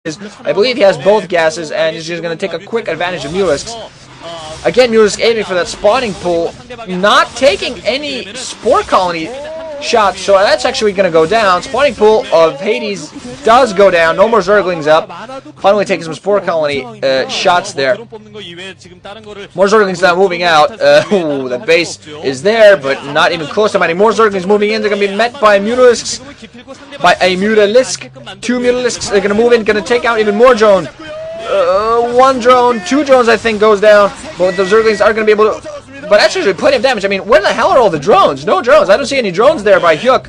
I believe he has both gases, and he's just going to take a quick advantage of Mulisks. Again, Mulisk aiming for that spawning pool, not taking any Spore Colony shots, so that's actually going to go down. Spawning pool of Hades does go down. No more Zerglings up. Finally taking some Spore Colony shots there. More Zerglings now moving out. Ooh, the base is there, but not even close to mining. More Zerglings moving in. They're going to be met by Mulisks. By a Mutalisk. Two Mutalisks. They're going to move in, going to take out even more drone. One drone, two drones I think goes down, but the Zerglings are going to be able to... But actually plenty of damage. I mean, where the hell are all the drones? No drones. I don't see any drones there by Hyuk.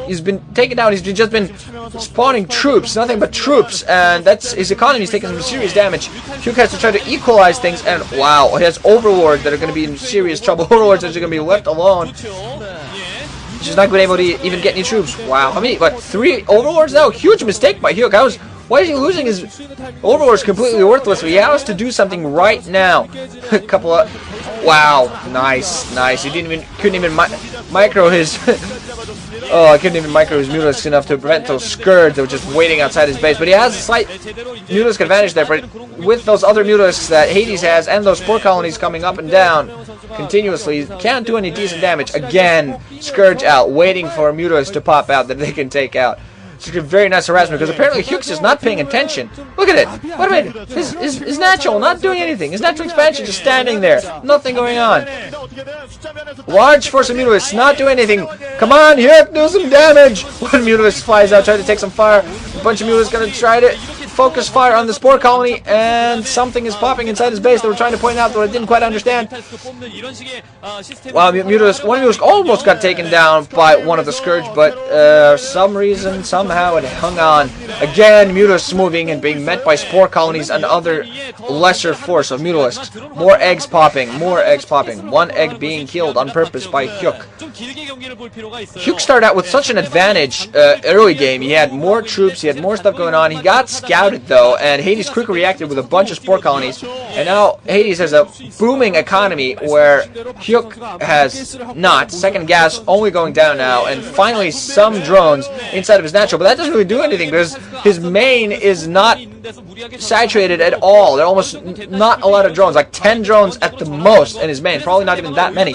He's been taken down. He's just been spawning troops, nothing but troops, and that's his economy's taking some serious damage. Hyuk has to try to equalize things, and wow, he has Overlords that are going to be in serious trouble. Overlords that are going to be left alone. She's not going to be able to even get any troops. Wow, how many? What, 3 Overlords now? Huge mistake by Hyuk. Why is he losing his Overlords completely worthless? He has to do something right now. A couple of... Wow, nice, nice. He couldn't even micro his... Oh, I couldn't even micro his Mutalisks enough to prevent those Scourge that were just waiting outside his base. But he has a slight Mutalisk advantage there. But with those other Mutalisks that Hades has and those Spore Colonies coming up and down continuously, he can't do any decent damage. Again, Scourge out, waiting for a Mutalisk to pop out that they can take out. It's a very nice harassment because apparently Hyuk's just not paying attention. Look at it. What about his natural not doing anything. His natural expansion just standing there. Nothing going on. Large force of Mutalisks not doing anything. Come on, Hyuk, do some damage. One Mutalisk flies out, trying to take some fire. A bunch of Mutalisks going to try to focus fire on the Spore Colony, and something is popping inside his base. They were trying to point out that I didn't quite understand. Wow, one Mutalisk almost got taken down by one of the Scourge, but some reason, somehow it hung on. Again, Mutalisks moving and being met by Spore Colonies and other lesser force of Mutalisks. More eggs popping, more eggs popping. One egg being killed on purpose by Hyuk. Hyuk started out with such an advantage early game. He had more troops, he had more stuff going on. He got scouted though, and Hades quickly reacted with a bunch of Spore Colonies. And now Hades has a booming economy where Hyuk has not. Second gas only going down now, and finally some drones inside of his natural. But that doesn't really do anything because his main is not saturated at all. There are almost not a lot of drones, like 10 drones at the most in his main, probably not even that many.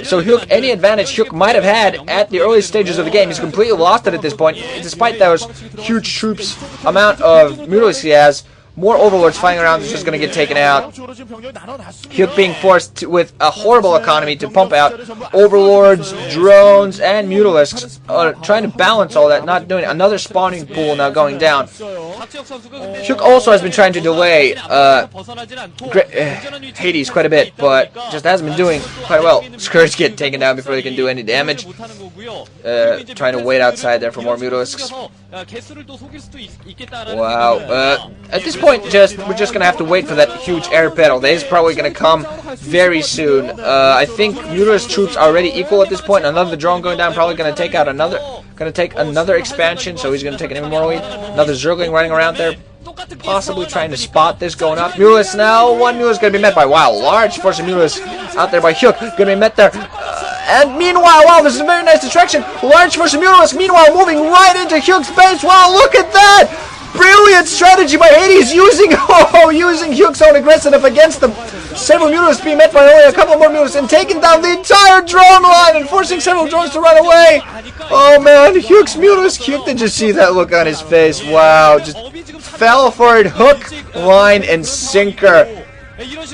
So Hyuk, any advantage Hyuk might have had at the early stages of the game, he's completely lost it at this point, despite those huge troops amount of Mutalisks he has. More Overlords flying around is just going to get taken out. Hyuk being forced with a horrible economy to pump out Overlords, drones, and Mutalisks. Trying to balance all that, not doing it. Another spawning pool now going down. Hyuk also has been trying to delay Hades quite a bit, but just hasn't been doing quite well. Scourge get taken down before they can do any damage. Trying to wait outside there for more Mutalisks. Wow. At this point, we're just gonna have to wait for that huge air battle. That is probably gonna come very soon. I think Mutalisk troops are already equal at this point. Another drone going down, probably gonna take out another expansion, so he's gonna take an even more lead. Another Zergling running around there, possibly trying to spot this going up. Mutalisk now, one Mutalisk gonna be met by, wow, large force of Mutalisk out there by Hyuk, gonna be met there. And meanwhile, wow, this is a very nice distraction. Large force of Mutalisk, meanwhile, moving right into Hyuk's base. Wow, look at that! Brilliant strategy by Hades, using Hyuk's own aggressiveness against them. Several Mutalisks being met by only a couple more Mutalisks and taking down the entire drone line and forcing several drones to run away. Oh man, Hyuk's Mutalisk. Hyuk, did you see that look on his face? Wow, just fell for it, hook, line, and sinker.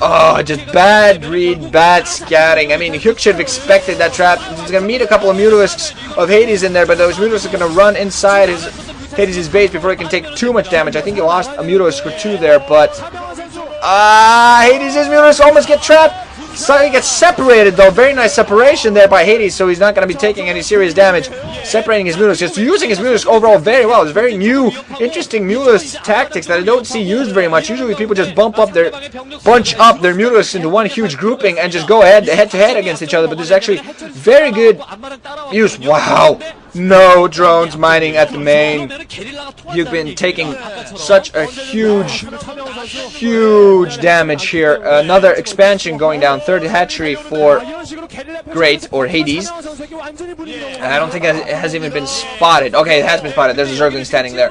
Oh, just bad read, bad scatting. I mean, Hyuk should have expected that trap. He's going to meet a couple of Mutalisks of Hades in there, but those Mutalisks are going to run inside Hades' base before he can take too much damage. I think he lost a Mutalisk or two there, but Hades' Mutalisk almost get trapped. So he gets separated though. Very nice separation there by Hades, so he's not going to be taking any serious damage. Separating his Mutalisk, just using his Mutalisk overall very well. It's very new, interesting Mutalisk tactics that I don't see used very much. Usually people just bunch up their Mutalisks into one huge grouping and just go head to head against each other. But there's actually very good use. Wow. No drones mining at the main. You've been taking such a huge huge damage here. Another expansion going down. Third hatchery for Great, or Hades. I don't think it has even been spotted. Okay, it has been spotted. There's a Zergling standing there.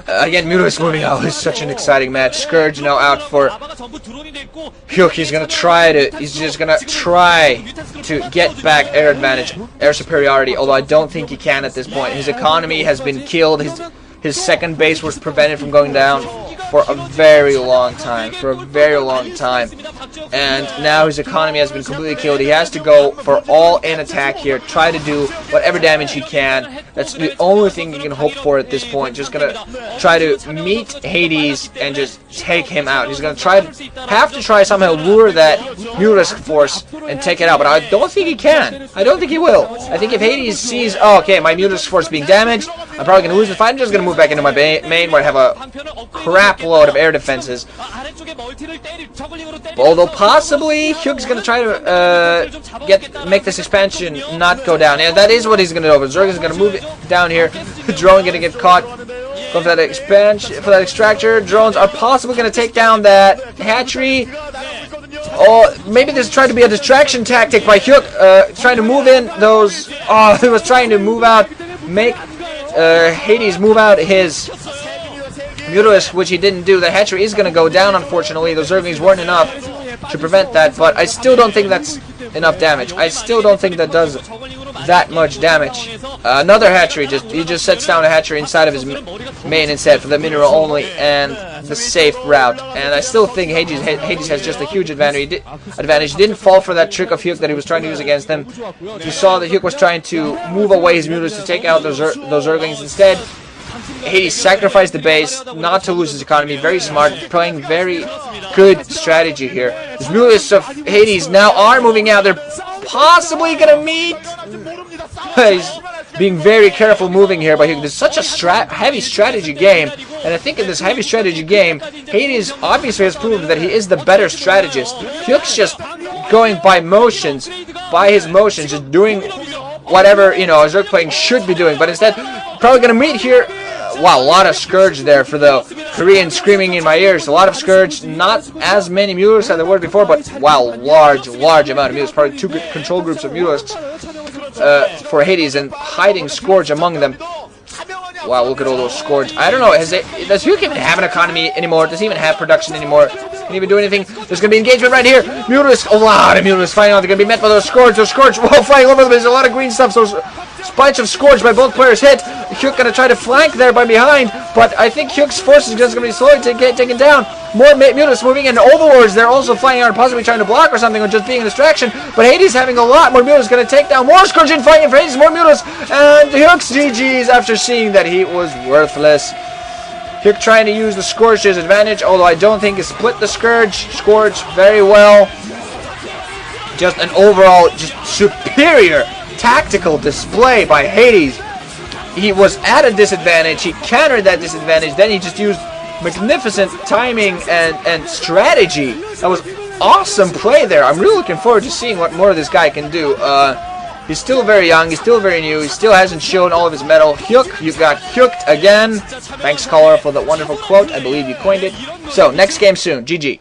Again, Medusa moving out. It's such an exciting match. Scourge now out for Hyuk. He's just gonna try to get back air advantage, air superiority, although I don't think he can at this point. His economy has been killed. His second base was prevented from going down for a very long time. And now his economy has been completely killed. He has to go for all-in attack here. Try to do whatever damage he can. That's the only thing you can hope for at this point. Just gonna try to meet Hades and just take him out. He's gonna have to try somehow lure that Mutalisk force and take it out. But I don't think he can. I don't think he will. I think if Hades sees, oh, okay, my Mutalisk force being damaged, I'm probably gonna lose the fight. I'm just gonna move back into my main where I have a crap load of air defenses. Although possibly Hyuk's gonna try to make this expansion not go down. Yeah, that is what he's gonna do. But Zerg is gonna move it down here. Drone gonna get caught. Go for that expansion, for that extractor. Drones are possibly gonna take down that hatchery. Oh, maybe this is trying to be a distraction tactic by Hyuk, trying to move in those. Oh, he was trying to move out, make Hades move out his Mutalisk, which he didn't do. The hatchery is going to go down, unfortunately. Those Zerglings weren't enough to prevent that, but I still don't think that's enough damage. I still don't think that does that much damage. Another hatchery, he just sets down a hatchery inside of his main instead for the mineral only and the safe route. And I still think Hades has just a huge advantage. He didn't fall for that trick of Hyuk that he was trying to use against him. You saw that Hyuk was trying to move away his Mutalisk to take out those Zerglings instead. Hades sacrificed the base not to lose his economy. Very smart, playing very good strategy here. The Mutalisks of Hades now are moving out. They're possibly gonna meet. He's being very careful moving here, but there's such a heavy strategy game, and I think in this heavy strategy game, Hades obviously has proven that he is the better strategist. Hyuk's just going by motions, just doing whatever, you know, a Zerg playing should be doing, but instead, probably gonna meet here. Wow, a lot of Scourge there for the Korean screaming in my ears. A lot of Scourge, not as many Mutalisks as there were before, but wow, large amount of Mutalisks. Probably two control groups of Mutalisks for Hades and hiding Scourge among them. Wow, look at all those Scourge. I don't know, does Hyuk even have an economy anymore? Does he even have production anymore? Can he even do anything? There's going to be engagement right here. Mutalisk, a lot of Mutalisks flying out. They're going to be met by those Scourge. Whoa, flying over them. There's a lot of green stuff. So bunch of Scourge by both players hit. Hyuk gonna try to flank there by behind, but I think Hyuk's force is just gonna be slowly taken down. More Mutalisks moving in. Overlords, they're also flying out, possibly trying to block or something, or just being a distraction. But Hades having a lot more Mutalisks, gonna take down more Scourge and fighting for Hades, more Mutalisks, and Hyuk's GG's after seeing that he was worthless. Hyuk trying to use the Scourge to his advantage, although I don't think he split the Scourge very well. Just an overall, just superior tactical display by Hades. He was at a disadvantage, he countered that disadvantage, then he just used magnificent timing and strategy. That was awesome play there. I'm really looking forward to seeing what more this guy can do. He's still very young, he's still very new, he still hasn't shown all of his mettle. Hyuk, you got Hyuked again. Thanks, caller, for the wonderful quote. I believe you coined it. So, next game soon. GG.